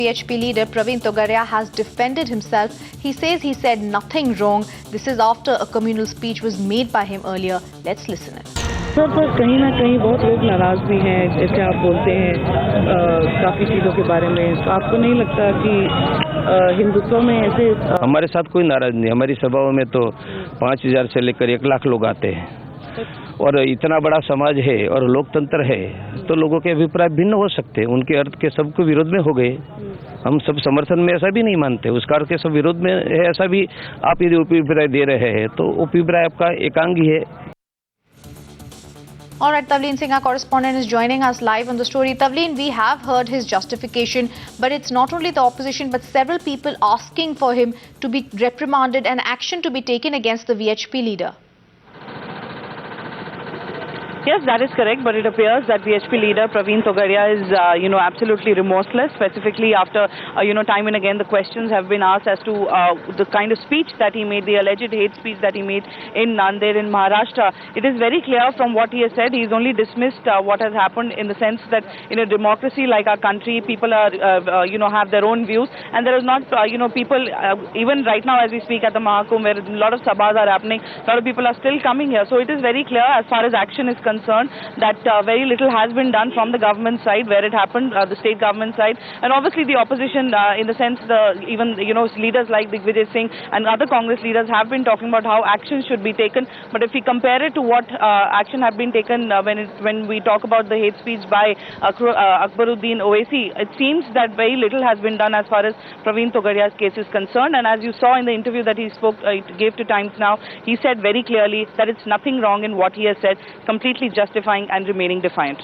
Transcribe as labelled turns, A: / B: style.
A: VHP leader Praveen Togaria has defended himself. He says he said nothing wrong. This is after a communal speech was made by him earlier. Let's listen it.
B: Sir, पर कहीं ना कहीं बहुत लोग नाराज भी हैं, जैसे आप बोलते हैं काफ़ी चीज़ों के बारे में। तो आपको नहीं लगता कि हिंदुत्व में ऐसे
C: हमारे साथ कोई नाराज नहीं। हमारी सभाओं में तो 5,000 से लेकर 1 लाख लोग आते हैं और इतना बड़ा समाज है और लोकतंत्र है, तो लोगों के अभिप्राय भिन्न हो सकते हैं। उनके अर्थ के सबको विरोध में हो गए। हम सब समर्थन में ऐसा भी नहीं मानते, उसका अर्थ के सब विरोध में है ऐसा भी आप यदि अभिप्राय दे रहे हैं तो अभिप्राय आपका एकांगी है।
A: All right, Tavleen Singh, our correspondent, is joining us live on the story. Tavleen, we have heard his justification, but it's not only the opposition, but several people asking for him to be reprimanded and action to be taken against the VHP leader.
B: Yes, that is correct, but it appears that VHP leader Praveen Togaria is, absolutely remorseless, specifically after, time and again the questions have been asked as to the kind of speech that he made, the alleged hate speech that he made in Nanded in Maharashtra. It is very clear from what he has said, he's only dismissed what has happened in the sense that in a democracy like our country, people are, have their own views, and there is not, people, even right now as we speak at the Mahakumbh, where a lot of sabhas are happening, a lot of people are still coming here. So it is very clear as far as action is concerned that very little has been done from the government side where it happened, the state government side, and obviously the opposition in the sense even leaders like Digvijay Singh and other Congress leaders have been talking about how action should be taken. But if we compare it to what action have been taken when we talk about the hate speech by Akbaruddin Owaisi, it seems that very little has been done as far as Praveen Togaria's case is concerned. And as you saw in the interview that he gave to Times Now, he said very clearly that it's nothing wrong in what he has said, completely justifying and remaining defiant.